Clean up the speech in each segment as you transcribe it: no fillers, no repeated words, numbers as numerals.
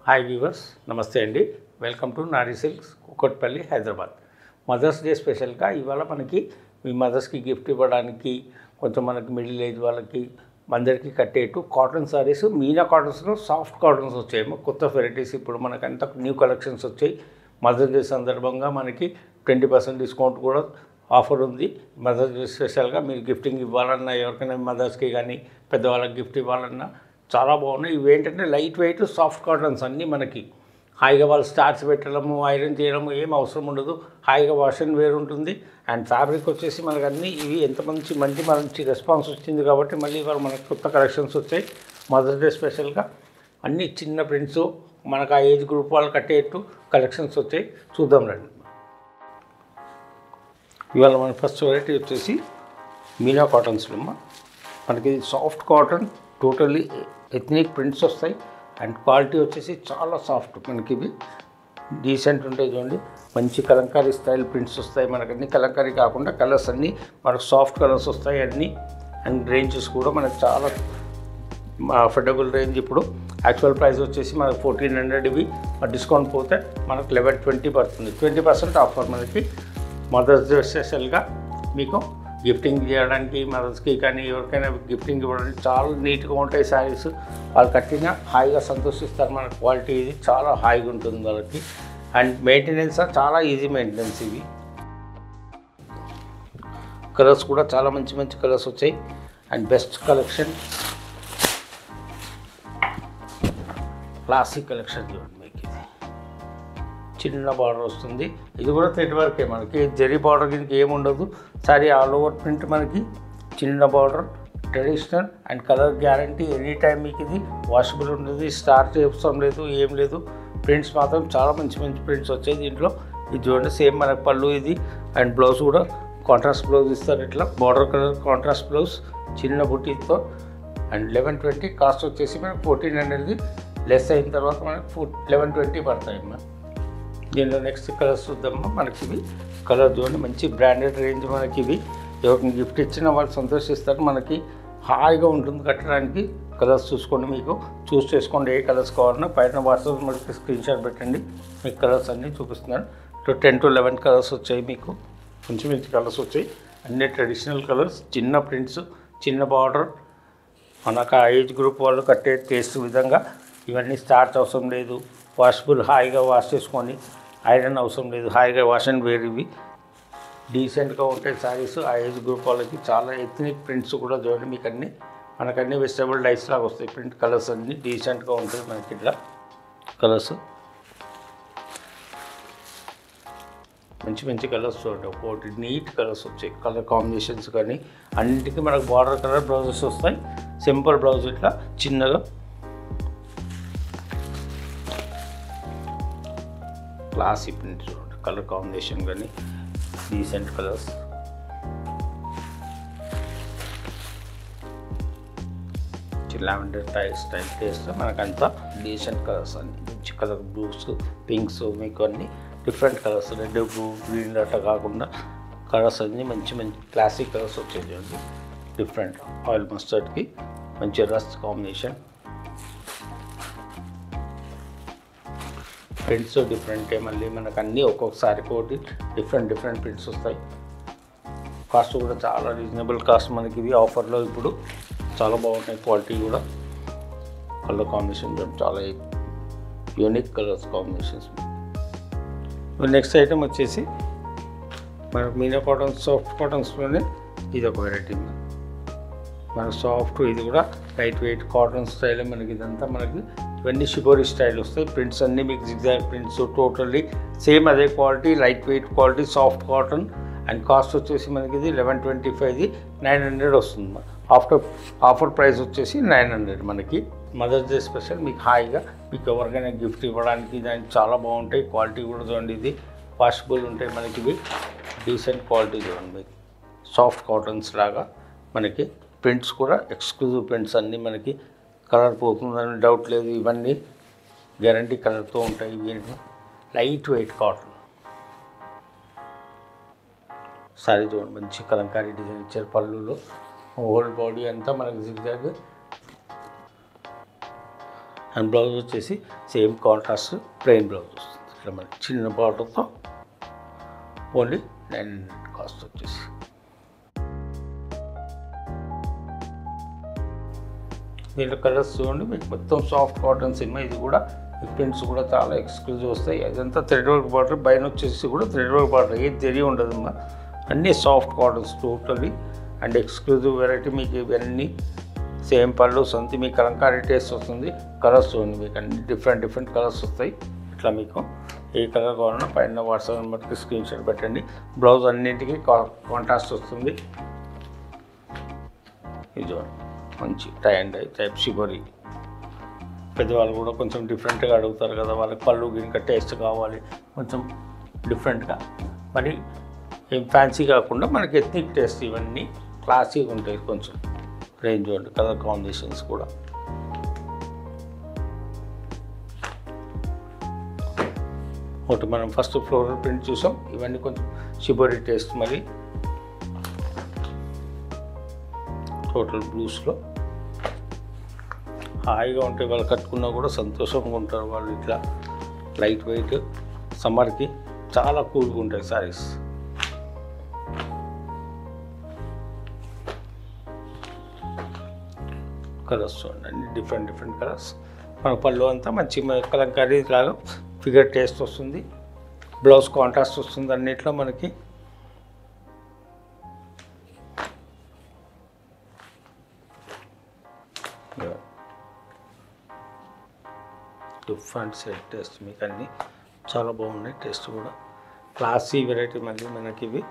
Hi viewers, నమస్తే అండి. Welcome to Nari silks, Kukatpally, Hyderabad. Mother's day స్పెషల్గా ఇవాళ మనకి మీ మదర్స్కి గిఫ్ట్ ఇవ్వడానికి, కొంచెం మనకి మిడిల్ ఏజ్ వాళ్ళకి అందరికీ కట్టేట్టు కాటన్ సారీస్, మీనా కాటన్స్లో సాఫ్ట్ కాటన్స్ వచ్చాయి. కొత్త వెరైటీస్ ఇప్పుడు మనకంతా న్యూ కలెక్షన్స్ వచ్చాయి. మదర్స్ డే సందర్భంగా మనకి 20% డిస్కౌంట్ కూడా ఆఫర్ ఉంది. మదర్స్ డే స్పెషల్గా మీరు గిఫ్టింగ్ ఇవ్వాలన్నా, ఎవరికైనా మదర్స్కి కానీ పెద్దవాళ్ళకి గిఫ్ట్ ఇవ్వాలన్నా చాలా బాగున్నాయి. ఇవి ఏంటంటే లైట్ వెయిట్ సాఫ్ట్ కాటన్స్ అన్నీ మనకి హాయిగా వాళ్ళు స్టార్చ్ పెట్టడము, ఐరన్ చేయడము ఏం అవసరం ఉండదు. హాయిగా వాష్ అండ్ వేర్ ఉంటుంది. అండ్ ఫ్యాబ్రిక్ వచ్చేసి మనకు అన్నీ ఇవి ఎంత మంచి రెస్పాన్స్ వచ్చింది కాబట్టి మళ్ళీ ఇవాళ మనకు కొత్త కలెక్షన్స్ వచ్చాయి. మదర్స్ డే స్పెషల్గా అన్ని చిన్న ప్రింట్స్ మనకు ఆ ఏజ్ గ్రూప్ వాళ్ళు కట్టేట్టు కలెక్షన్స్ వచ్చాయి. చూద్దాం రండి. ఇవాళ మన ఫస్ట్ వెరైటీ వచ్చేసి మీనా కాటన్స్లో మనకి soft cotton, totally ethnic prints వస్తాయి. అండ్ క్వాలిటీ వచ్చేసి చాలా సాఫ్ట్, మనకి ఇవి డీసెంట్ ఉంటాయి. చూడండి, మంచి కలంకారీ స్టైల్ ప్రింట్స్ వస్తాయి. మనకు అన్ని కలంకారీ కాకుండా కలర్స్ అన్నీ మనకు సాఫ్ట్ కలర్స్ వస్తాయి అన్నీ. అండ్ రేంజెస్ కూడా మనకు చాలా అఫోర్డబుల్ రేంజ్. ఇప్పుడు యాక్చువల్ ప్రైస్ వచ్చేసి మనకు 1400, ఇవి డిస్కౌంట్ పోతే మనకు 1120 పడుతుంది. 20% ఆఫర్ మనకి మదర్స్ డే స్పెషల్గా మీకు గిఫ్టింగ్ చేయడానికి, మదర్స్కి కానీ ఎవరికైనా గిఫ్టింగ్ ఇవ్వడానికి చాలా నీట్గా ఉంటాయి శారీస్. వాళ్ళు కట్టినా హాయిగా సంతోషిస్తారు. మన క్వాలిటీ ఇది చాలా హాయిగా ఉంటుంది వాళ్ళకి. అండ్ మెయింటెనెన్స్ చాలా ఈజీ మెయింటెనెన్స్. ఇవి కలర్స్ కూడా చాలా మంచి కలర్స్ వచ్చాయి. And best collection, classic collection. చూడండి, మీకు ఇది చిన్న బార్డర్ వస్తుంది. ఇది కూడా థ్రెడ్ వర్కే, మనకి జరీ బార్డర్ కింద ఏముండదు. సారీ ఆల్ ఓవర్ ప్రింట్, మనకి చిన్న border, traditional and colour guarantee. Any time మీకు ఇది వాషబుల్ ఉంటుంది. స్టార్చ్ అవసరం లేదు, ఏం లేదు. ప్రింట్స్ మాత్రం చాలా మంచి ప్రింట్స్ వచ్చాయి దీంట్లో. ఇది చూడండి, సేమ్ మనకు పళ్ళు ఇది. అండ్ బ్లౌజ్ కూడా కాంట్రాస్ట్ బ్లౌజ్ ఇస్తారు. ఇట్లా బార్డర్ కలర్ కాంట్రాస్ట్ బ్లౌజ్, చిన్న బుట్టీతో. అండ్ 1120 కాస్ట్ వచ్చేసి మనకు 1400, లెస్ అయిన తర్వాత మనకు 1120 పడతాయి. దీనిలో నెక్స్ట్ కలర్స్ చూద్దామా. మనకి ఇవి కలర్ చూడండి, మంచి బ్రాండెడ్ రేంజ్. మనకి ఇవి ఎవరికి గిఫ్ట్ ఇచ్చినా వాళ్ళు సంతోషిస్తారు. మనకి హాయిగా ఉంటుంది కట్టడానికి. కలర్స్ చూసుకోండి, మీకు చూస్ చేసుకోండి. ఏ కలర్స్ కావాలన్నా పైన వాట్సాప్ మనకి స్క్రీన్ షాట్ పెట్టండి. మీకు కలర్స్ అన్నీ చూపిస్తున్నాను. 10 to 11 కలర్స్ వచ్చాయి. మీకు మంచి కలర్స్ వచ్చాయి. అన్ని ట్రెడిషనల్ కలర్స్, చిన్న ప్రింట్స్, చిన్న బార్డర్. మనకు ఆ ఏజ్ గ్రూప్ వాళ్ళు కట్టే టేస్ట్ విధంగా. ఇవన్నీ స్టార్చ్ అవసరం లేదు, వాషబుల్, హాయిగా వాష్ చేసుకొని, ఐరన్ అవసరం లేదు, హాయిగా వాష్ అండ్ వేర్. ఇవి డీసెంట్గా ఉంటాయి శారీస్. ఆ ఏజ్ గ్రూప్ వాళ్ళకి చాలా ఎథ్నిక్ ప్రింట్స్ కూడా చూడండి. మీకు మనకన్నీ వెజిటబుల్ డైస్ లాగా వస్తాయి ప్రింట్. కలర్స్ అన్నీ డీసెంట్గా ఉంటాయి మనకి. ఇట్లా కలర్స్ మంచి కలర్స్ చూడండి. ఒకటి నీట్ కలర్స్ వచ్చాయి. కలర్ కాంబినేషన్స్ కానీ అన్నింటికీ మనకు బార్డర్ కలర్ బ్లౌజెస్ వస్తాయి. సింపుల్ బ్లౌజ్ ఇట్లా చిన్నగా. క్లాసీ ప్రింట్ చూడండి, కలర్ కాంబినేషన్ కానీ decent colours. Lavender style taste, మనకంతా డీసెంట్ కలర్స్ అన్ని. మంచి కలర్ బ్లూస్, పింక్స్, మీకు అన్ని different colours. Red, blue, green అట్లా కాకుండా కలర్స్ అన్నీ మంచి క్లాసిక్ కలర్స్ వచ్చాయి చూడండి. డిఫరెంట్ ఆయిల్ మస్టర్డ్కి మంచి రస్ట్ కాంబినేషన్. ప్రింట్స్ డిఫరెంటే, మళ్ళీ మనకు అన్నీ ఒక్కొక్కసారి ఒకటి డిఫరెంట్ ప్రింట్స్ వస్తాయి. కాస్ట్ కూడా చాలా రీజనబుల్ కాస్ట్ మనకి. ఇవి ఆఫర్లో ఇప్పుడు చాలా బాగుంటాయి. క్వాలిటీ కూడా, కలర్ కాంబినేషన్ చాలా unique colours combinations. Next item వచ్చేసి మనకు మీనా కాటన్స్, సాఫ్ట్ కాటన్స్లోనే ఇది ఒక వెరైటీ. మనకు సాఫ్ట్, ఇది కూడా లైట్ వెయిట్ కాటన్ స్టైల్. మనకి ఇదంతా మనకి ఇవన్నీ షిబోరి స్టైల్ వస్తాయి. ప్రింట్స్ అన్నీ మీకు జిగ్జాగ్ ప్రింట్స్, టోటల్లీ సేమ్ అదే quality, light weight quality, soft cotton. And cost వచ్చేసి మనకి ఇది 1125, 900 వస్తుంది. ఆఫర్ ప్రైస్ వచ్చేసి 900 మనకి. మదర్స్ డే స్పెషల్ మీకు హాయిగా మీకు ఎవరికైనా గిఫ్ట్ ఇవ్వడానికి దానికి చాలా బాగుంటాయి. క్వాలిటీ కూడా చూడండి, ఇది వాషబుల్ ఉంటాయి మనకి. ఇవి డీసెంట్ క్వాలిటీ చూడండి. మీకు సాఫ్ట్ కాటన్స్ లాగా మనకి ప్రింట్స్ కూడా ఎక్స్క్లూజివ్ ప్రింట్స్ అన్నీ. మనకి కలర్ పోతుందని డౌట్ లేదు. ఇవన్నీ గ్యారంటీ కలర్తో ఉంటాయి. ఇవి లైట్ వెయిట్ కాటన్ సారీ చూడండి. మంచి కలంకారీ డిజైన్ ఇచ్చారు. పళ్ళులో హోల్ బాడీ అంతా మనకి జిగ్జాగ్ అండ్ బ్లౌజ్ వచ్చేసి సేమ్ కాంట్రాస్ట్ ప్లెయిన్ బ్లౌజ్ వస్తుంది. ఇట్లా మనకి చిన్న బార్డర్తో ఓన్లీ 900 కాస్ట్ వచ్చేసి. దీంట్లో కలర్స్ చూడండి, మీకు మొత్తం సాఫ్ట్ కాటన్ సినిమా. ఇది కూడా ప్రింట్స్ కూడా చాలా ఎక్స్క్లూజివ్ వస్తాయి. అదంతా థ్రెడ్ వర్క్ బార్డర్, పైన వచ్చేసి కూడా థ్రెడ్ వర్క్ బార్డర్, ఏది తెలియ ఉండదమ్మా. అన్నీ soft cottons totally and exclusive variety. మీకు ఇవన్నీ సేమ్ పళ్ళు సంతి, మీకు కలంకారీ టేస్ట్ వస్తుంది. కలర్స్ చూడండి, మీకు అన్ని డిఫరెంట్ కలర్స్ వస్తాయి. ఇట్లా మీకు ఏ కలర్ కావాలన్నా పైన వాట్సాప్ నెంబర్కి స్క్రీన్ షాట్ పెట్టండి. బ్లౌజ్ అన్నింటికి కాంట్రాస్ట్ వస్తుంది. ఇది మంచి tie and dye type shibori. పెద్దవాళ్ళు కూడా కొంచెం డిఫరెంట్గా అడుగుతారు కదా, వాళ్ళకి పళ్ళు గినక టేస్ట్ కావాలి కొంచెం డిఫరెంట్గా, మరి ఏం ఫ్యాన్సీ కాకుండా మనకి ఎథ్నిక్ టేస్ట్. ఇవన్నీ క్లాసీగా ఉంటాయి కొంచెం రేంజ్ ఉంటుంది. కలర్ కాంబినేషన్స్ కూడా ఒకటి మనం ఫస్ట్ ఫ్లోరల్ ప్రింట్ చూసాం. ఇవన్నీ కొంచెం షిబోరి టేస్ట్. మరి టోటల్ బ్లూస్లో హాయిగా ఉంటాయి. వాళ్ళు కట్టుకున్నా కూడా సంతోషంగా ఉంటారు వాళ్ళు. ఇట్లా లైట్ వెయిట్, సమ్మర్కి చాలా కూల్గా ఉంటాయి శారీస్. కలర్స్ చూడండి, అన్ని డిఫరెంట్ కలర్స్. మన పళ్ళు అంతా మంచి కలంకారీ లాగా ఫిగర్ టేస్ట్ వస్తుంది. బ్లౌజ్ కాంట్రాస్ట్ వస్తుంది అన్నిట్లో మనకి. డిఫరెంట్ సెట్ టేస్ట్ మీకు అన్నీ చాలా బాగున్నాయి. టేస్ట్ కూడా క్లాసీ వెరైటీ మళ్ళీ మనకి ఇవి.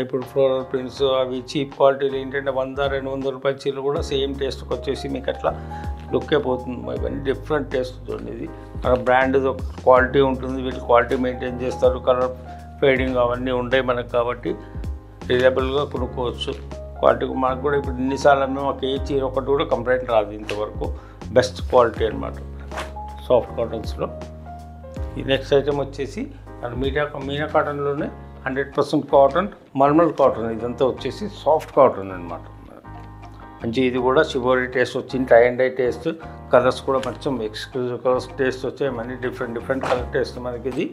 ఇప్పుడు ఫ్లోరల్ ప్రింట్స్ అవి చీప్ క్వాలిటీలు ఏంటంటే 100-200 రూపాయల చీరలు కూడా సేమ్ టేస్ట్కి వచ్చేసి మీకు అట్లా లుక్కే పోతుంది. ఇవన్నీ డిఫరెంట్ టేస్ట్ చూడండి. ఇది మన బ్రాండ్ క్వాలిటీ ఉంటుంది, వీళ్ళు క్వాలిటీ మెయింటైన్ చేస్తారు. కలర్ ఫేడింగ్ అవన్నీ ఉంటాయి మనకు, కాబట్టి రిలయబుల్గా కొనుక్కోవచ్చు. క్వాలిటీ మనకు కూడా ఇప్పుడు ఇన్నిసార్లు మాకు ఏ చీర ఒకటి కూడా కంప్లైంట్ రాదు ఇంతవరకు. బెస్ట్ క్వాలిటీ అనమాట సాఫ్ట్ కాటన్స్లో. ఈ నెక్స్ట్ ఐటమ్ వచ్చేసి మన మీనా కాటన్లోనే 100% కాటన్, మల్మల్ కాటన్. ఇదంతా వచ్చేసి సాఫ్ట్ కాటన్ అనమాట. మంచి ఇది కూడా షిబోరి టేస్ట్ వచ్చింది, tie and dye taste. Colours కూడా కొంచెం ఎక్స్క్లూజివ్ కలర్స్ టేస్ట్ వచ్చాయి. మళ్ళీ డిఫరెంట్ కలర్ టేస్ట్ మనకి. ఇది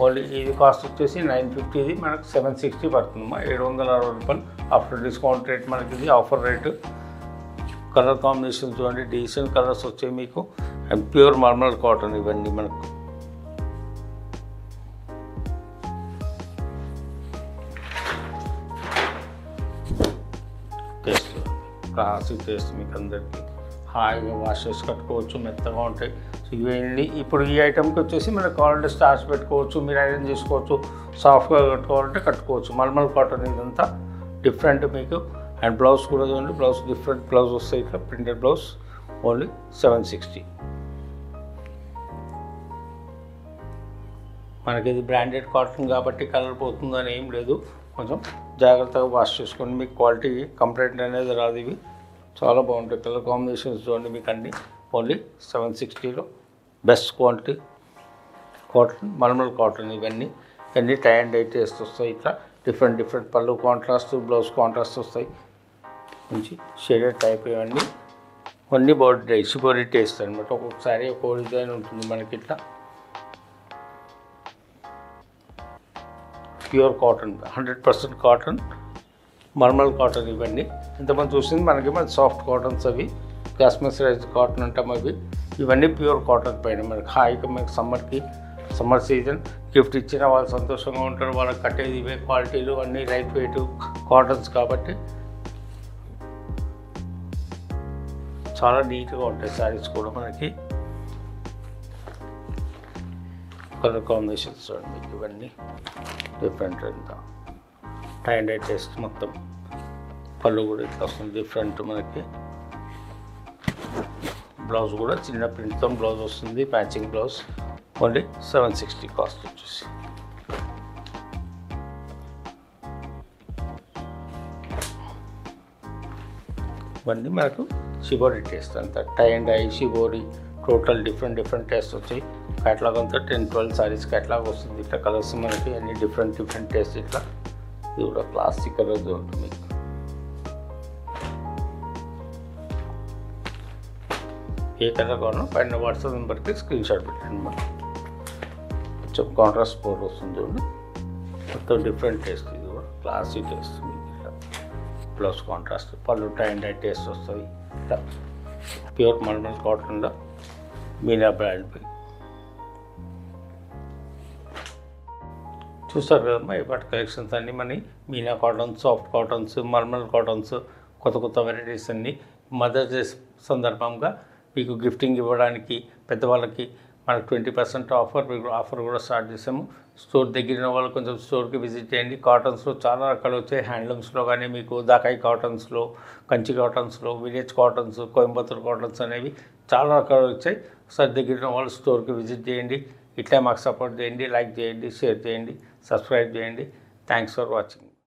ఓన్లీ ఇది కాస్ట్ వచ్చేసి 950. ఇది మనకు 760 పడుతుందమ్మా, 760 రూపాయలు ఆఫ్టర్ డిస్కౌంట్ రేట్ మనకి. ఇది ఆఫర్ రేటు. కలర్ కాంబినేషన్ చూడండి, డీసెంట్ కలర్స్ వచ్చాయి మీకు. అండ్ ప్యూర్ మల్మల్ కాటన్ ఇవన్నీ మనకు. టేస్ట్ క్లాసిక్ టేస్ట్ మీకు అందరికీ హాయిగా వాష్ చేసి కట్టుకోవచ్చు, మెత్తగా ఉంటాయి. సో ఇవన్నీ ఇప్పుడు ఈ ఐటమ్కి వచ్చేసి మనకు కావాలంటే స్టార్చ్ పెట్టుకోవచ్చు, మీరు ఐరన్ చేసుకోవచ్చు, సాఫ్ట్గా కట్టుకోవాలంటే కట్టుకోవచ్చు. మల్మల్ కాటన్ ఇదంతా డిఫరెంట్ మీకు. అండ్ బ్లౌజ్ కూడా చూడండి, బ్లౌజ్ డిఫరెంట్ బ్లౌజ్ వస్తాయి. ఇట్లా ప్రింటెడ్ బ్లౌజ్ ఓన్లీ 760. మనకి ఇది బ్రాండెడ్ కాటన్ కాబట్టి కలర్ పోతుందని ఏం లేదు. కొంచెం జాగ్రత్తగా వాష్ చేసుకోండి, మీకు క్వాలిటీ కంప్లైంట్ అనేది రాదు. ఇవి చాలా బాగుంటాయి. కలర్ కాంబినేషన్స్ చూడండి మీకు అన్నీ ఓన్లీ 760లో best quality cotton, mulmul cotton. ఇవన్నీ టై అండ్ డై టేస్ట్ వస్తాయి. ఇట్లా డిఫరెంట్ పళ్ళు కాంట్రాస్ట్, బ్లౌజ్ కాంట్రాస్ట్ వస్తాయి. మంచి షేడెడ్ టైప్ ఇవన్నీ బాడీ డై షిబోరి టేస్ట్ అనమాట. ఒక్కొక్కసారి ఒక్కో డిజైన్ ఉంటుంది మనకి. ఇట్లా pure cotton, 100% cotton, mulmul cotton. ఇవన్నీ ఇంతమంది చూసింది మనకి సాఫ్ట్ కాటన్స్. అవి కాశ్మీరైజ్డ్ కాటన్ అంటాం అవి. ఇవన్నీ ప్యూర్ కాటన్ పైన మనకి హాయిగా మనకి సమ్మర్ సీజన్ గిఫ్ట్ ఇచ్చిన వాళ్ళు సంతోషంగా ఉంటారు. వాళ్ళకి కట్టేది ఇవే క్వాలిటీలు, అన్నీ లైట్ వెయిట్ కాటన్స్ కాబట్టి చాలా నీట్గా ఉంటాయి శారీస్ కూడా మనకి. కలర్ కాంబినేషన్స్ చూడండి మీకు ఇవన్నీ డిఫరెంట్. అంతా టై అండ్ డై టేస్ట్ మొత్తం. పళ్ళు కూడా ఇట్లా వస్తుంది డిఫరెంట్ మనకి. బ్లౌజ్ కూడా చిన్న ప్రింట్తో బ్లౌజ్ వస్తుంది, మ్యాచింగ్ బ్లౌజ్. ఓన్లీ 760 కాస్ట్ వచ్చేసి. ఇవన్నీ మనకు షిబోరి టేస్ట్ అంతా tie and dye shibori total different taste వచ్చాయి. క్యాటలాగ్ అంతా 10-12 సారీస్ క్యాటలాగ్ వస్తుంది. ఇట్లా కలర్స్ మనకి అన్ని డిఫరెంట్ టేస్ట్. ఇట్లా ఇది కూడా క్లాసిక్ కలర్ ఉంటుంది మీకు. ఏ కలర్ కావాలో పైన వాట్సాప్ నెంబర్కి స్క్రీన్ షాట్ పెట్టండి. మనం కొంచెం కాంట్రాస్ట్ బోర్డర్ వస్తుంది చూడండి, మొత్తం డిఫరెంట్ టేస్ట్. ఇది కూడా క్లాసిక్ టేస్ట్ మీకు ఇట్లా ప్లస్ కాంట్రాస్ట్ పళ్ళు టై అండ్ డై టేస్ట్ వస్తుంది. ఇట్లా ప్యూర్ మల్మల్ కాటన్లో మీనా బ్రాండ్ పై చూస్తారు కదమ్మా. ఇప్పటి కలెక్షన్స్ అన్నీ మన Meena cottons, soft cottons, mulmul cottons, కొత్త కొత్త వెరైటీస్ అన్నీ మదర్స్ డే సందర్భంగా మీకు గిఫ్టింగ్ ఇవ్వడానికి పెద్దవాళ్ళకి మనకు 20% ఆఫర్ కూడా స్టార్ట్ చేసాము. స్టోర్ దగ్గర వాళ్ళు కొంచెం స్టోర్కి విజిట్ చేయండి. కాటన్స్లో చాలా రకాలు వచ్చాయి. హ్యాండ్లూమ్స్లో కానీ మీకు దాకాయి కాటన్స్లో, కంచి కాటన్స్లో, విలేజ్ కాటన్స్, కోయంబత్తూర్ కాటన్స్ అనేవి చాలా రకాలు వచ్చాయి. ఒకసారి దగ్గర వాళ్ళు స్టోర్కి విజిట్ చేయండి. ఇట్లా మాకు సపోర్ట్ చేయండి, లైక్ చేయండి, షేర్ చేయండి, సబ్స్క్రైబ్ చేయండి. Thanks for watching.